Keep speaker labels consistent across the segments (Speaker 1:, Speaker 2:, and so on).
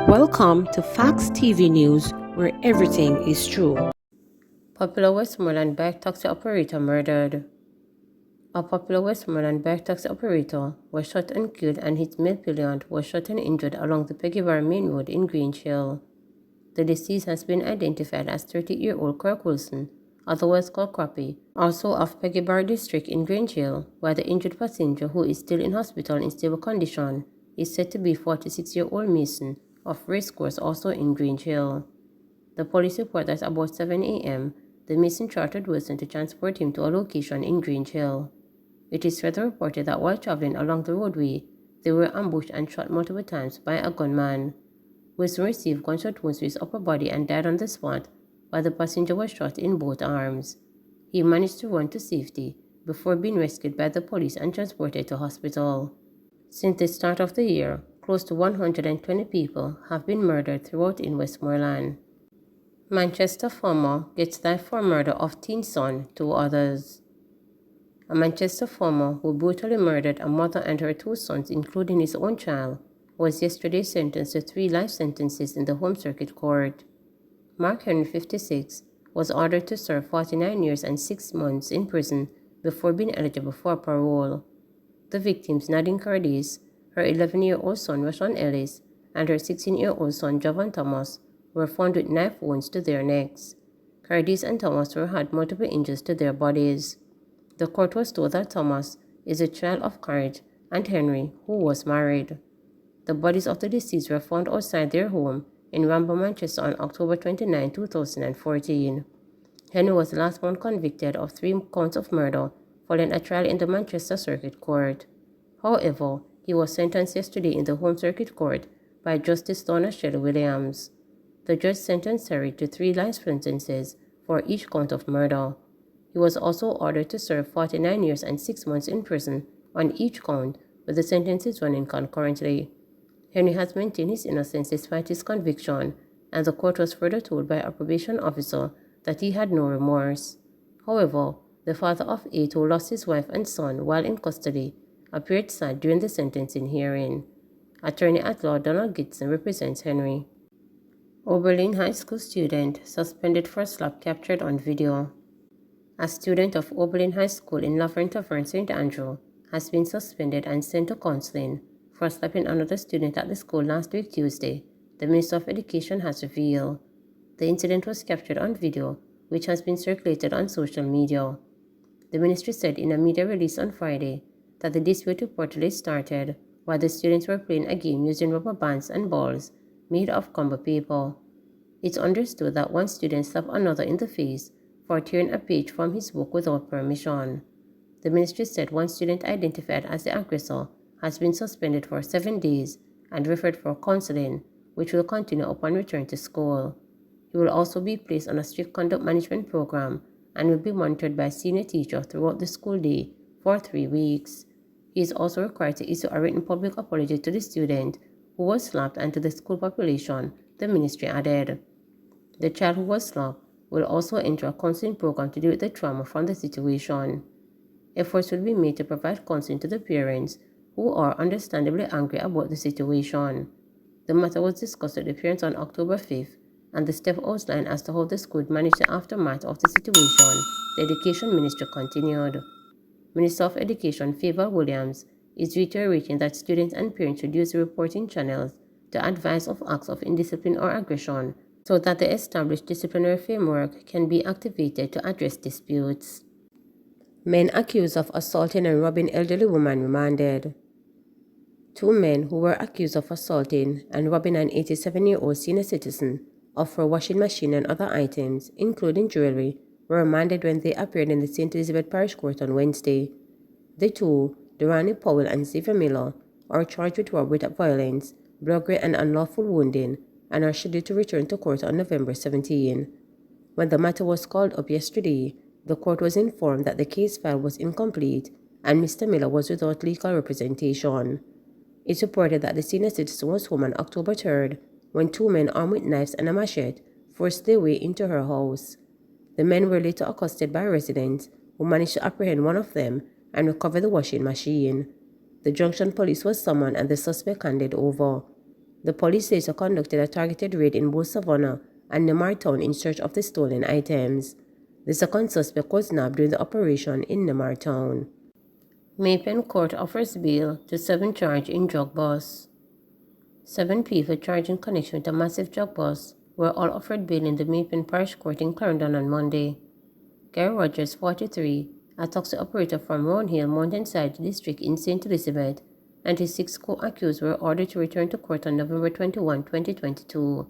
Speaker 1: Welcome to Facts TV News, where everything is true.
Speaker 2: Popular Westmoreland bike taxi operator murdered. A popular Westmoreland bike taxi operator was shot and killed, and his male pillion was shot and injured along the Peggy Bar Main Road in Grange Hill. The deceased has been identified as 30-year-old Kirk Wilson, otherwise called Crappy, also of Peggy Bar District in Grange Hill, while the injured passenger, who is still in hospital in stable condition, is said to be 46-year-old Mason of Racecourse, also in Grange Hill. The police report that about 7 a.m., the Mason chartered Wilson to transport him to a location in Grange Hill. It is further reported that while traveling along the roadway, they were ambushed and shot multiple times by a gunman. Wilson received gunshot wounds to his upper body and died on the spot, while the passenger was shot in both arms. He managed to run to safety before being rescued by the police and transported to hospital. Since the start of the year, close to 120 people have been murdered throughout in Westmoreland. Manchester farmer gets life for murder of teen son, 2 others. A Manchester farmer who brutally murdered a mother and her 2 sons, including his own child, was yesterday sentenced to 3 life sentences in the Home Circuit Court. Mark Henry, 56, was ordered to serve 49 years and 6 months in prison before being eligible for parole. The victims, Nadine Cardis, her 11-year-old son Rashawn Ellis, and her 16-year-old son Jovan Thomas, were found with knife wounds to their necks. Cardis and Thomas had multiple injuries to their bodies. The court was told that Thomas is a child of Courage and Henry, who was married. The bodies of the deceased were found outside their home in Rambo, Manchester on October 29, 2014. Henry was last found convicted of 3 counts of murder following a trial in the Manchester Circuit Court. However, he was sentenced yesterday in the Home Circuit Court by Justice Donna Shelley Williams. The judge sentenced Henry to 3 life sentences for each count of murder. He was also ordered to serve 49 years and 6 months in prison on each count, with the sentences running concurrently. Henry has maintained his innocence despite his conviction, and the court was further told by a probation officer that he had no remorse. However, the father of 8, who lost his wife and son while in custody, appeared sad during the sentencing hearing. Attorney at law Donald Gibson represents Henry. Oberlin High School student suspended for slap captured on video. A student of Oberlin High School in Laverne Tavern, St. Andrew, has been suspended and sent to counseling for slapping another student at the school last week Tuesday, the Minister of Education has revealed. The incident was captured on video, which has been circulated on social media. The ministry said in a media release on Friday that the dispute reportedly started while the students were playing a game using rubber bands and balls made of combo paper. It's understood that one student slapped another in the face for tearing a page from his book without permission. The ministry said one student identified as the aggressor has been suspended for 7 days and referred for counseling, which will continue upon return to school. He will also be placed on a strict conduct management program and will be monitored by a senior teacher throughout the school day for 3 weeks. He is also required to issue a written public apology to the student who was slapped and to the school population, the ministry added. The child who was slapped will also enter a counseling program to deal with the trauma from the situation. Efforts will be made to provide counseling to the parents who are understandably angry about the situation. The matter was discussed with the parents on October 5th, and the step outlined as to how the school managed the aftermath of the situation, the Education Ministry continued. Minister of Education Favor Williams is reiterating that students and parents should use the reporting channels to advise of acts of indiscipline or aggression so that the established disciplinary framework can be activated to address disputes. Men accused of assaulting and robbing elderly woman remanded. 2 men who were accused of assaulting and robbing an 87-year-old senior citizen of her washing machine and other items, including jewelry, were remanded when they appeared in the St. Elizabeth Parish Court on Wednesday. The 2, Durrani Powell and Xavier Miller, are charged with robbery with violence, burglary and unlawful wounding, and are scheduled to return to court on November 17. When the matter was called up yesterday, the court was informed that the case file was incomplete and Mr. Miller was without legal representation. It's reported that the senior citizen was home on October 3rd when 2 men armed with knives and a machete forced their way into her house. The men were later accosted by residents who managed to apprehend one of them and recover the washing machine. The Junction police was summoned and the suspect handed over. The police later conducted a targeted raid in both Savannah and Nemartown in search of the stolen items. The second suspect was nabbed during the operation in Nemartown. Maypen Court offers bail to 7 charged in drug bust. 7 people charged in connection with a massive drug bust were all offered bail in the Maypen Parish Court in Clarendon on Monday. Gary Rogers, 43, a taxi operator from Round Hill, Mountainside District in St. Elizabeth, and his 6 co-accused were ordered to return to court on November 21, 2022.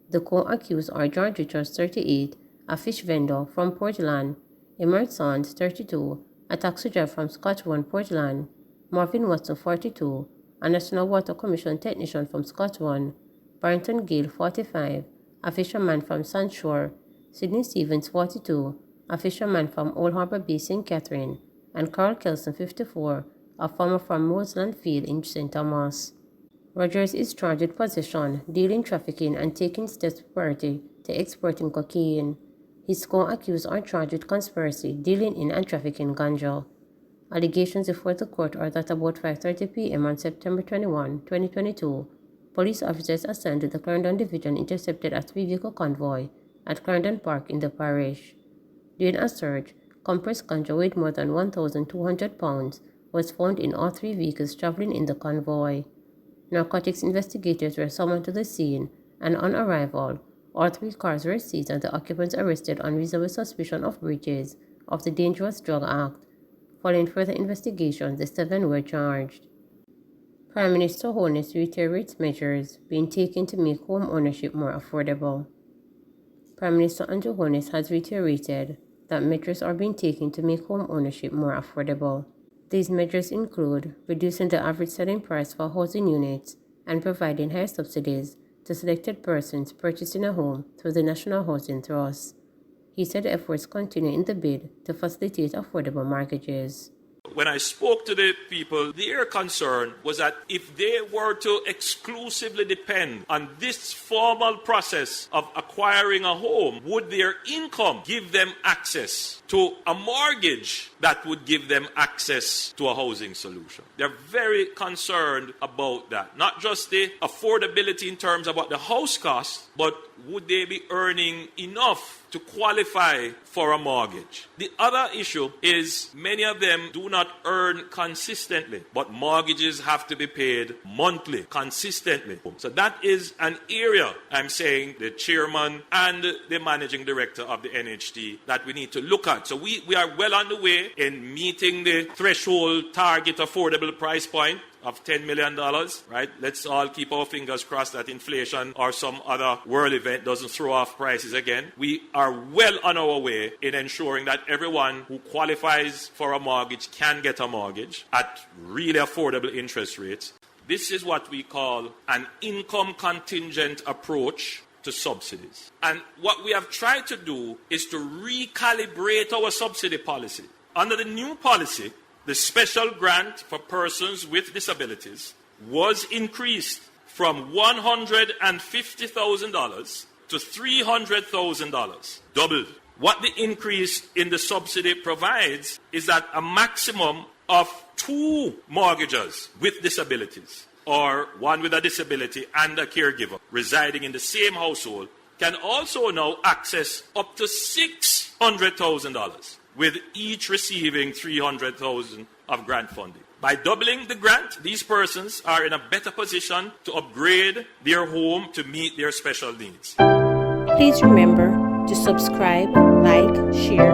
Speaker 2: The co-accused are George Richards, 38, a fish vendor from Portland, Emerson, 32, a taxi driver from Scotland, Portland, Marvin Watson, 42, a National Water Commission technician from Scotland, Barrington Gale, 45, a fisherman from Sandshore, Sidney Stevens, 42, a fisherman from Old Harbor Bay, St. Catherine, and Carl Kelson, 54, a farmer from Roseland Field in St. Thomas. Rogers is charged with possession, dealing, trafficking, and taking steps preparatory to exporting cocaine. His co-accused are charged with conspiracy, dealing in and trafficking ganja. Allegations before the court are that about 5:30 p.m. on September 21, 2022, police officers assigned to the Clarendon Division intercepted a 3-vehicle convoy at Clarendon Park in the parish. During a search, compressed ganja weighed more than 1,200 pounds was found in all 3 vehicles traveling in the convoy. Narcotics investigators were summoned to the scene, and on arrival, all 3 cars were seized and the occupants arrested on reasonable suspicion of breaches of the Dangerous Drug Act. Following further investigation, the 7 were charged. Prime Minister Holness reiterates measures being taken to make home ownership more affordable. Prime Minister Andrew Holness has reiterated that measures are being taken to make home ownership more affordable. These measures include reducing the average selling price for housing units and providing higher subsidies to selected persons purchasing a home through the National Housing Trust. He said efforts continue in the bid to facilitate affordable mortgages.
Speaker 3: When I spoke to the people, their concern was that if they were to exclusively depend on this formal process of acquiring a home, would their income give them access to a mortgage that would give them access to a housing solution? They're very concerned about that. Not just the affordability in terms of what the house costs, but would they be earning enough to qualify for a mortgage? The other issue is many of them do not earn consistently, but mortgages have to be paid monthly, consistently. So that is an area, I'm saying, the chairman and the managing director of the NHT that we need to look at. So we are well on the way in meeting the threshold target affordable price point of $10 million, right? Let's all keep our fingers crossed that inflation or some other world event doesn't throw off prices again. We are well on our way in ensuring that everyone who qualifies for a mortgage can get a mortgage at really affordable interest rates. This is what we call an income contingent approach to subsidies. And what we have tried to do is to recalibrate our subsidy policy. Under the new policy, the special grant for persons with disabilities was increased from $150,000 to $300,000, doubled. What the increase in the subsidy provides is that a maximum of 2 mortgages with disabilities, or one with a disability and a caregiver residing in the same household, can also now access up to $600,000, with each receiving $300,000 of grant funding. By doubling the grant, these persons are in a better position to upgrade their home to meet their special needs.
Speaker 1: Please remember to subscribe, like, share,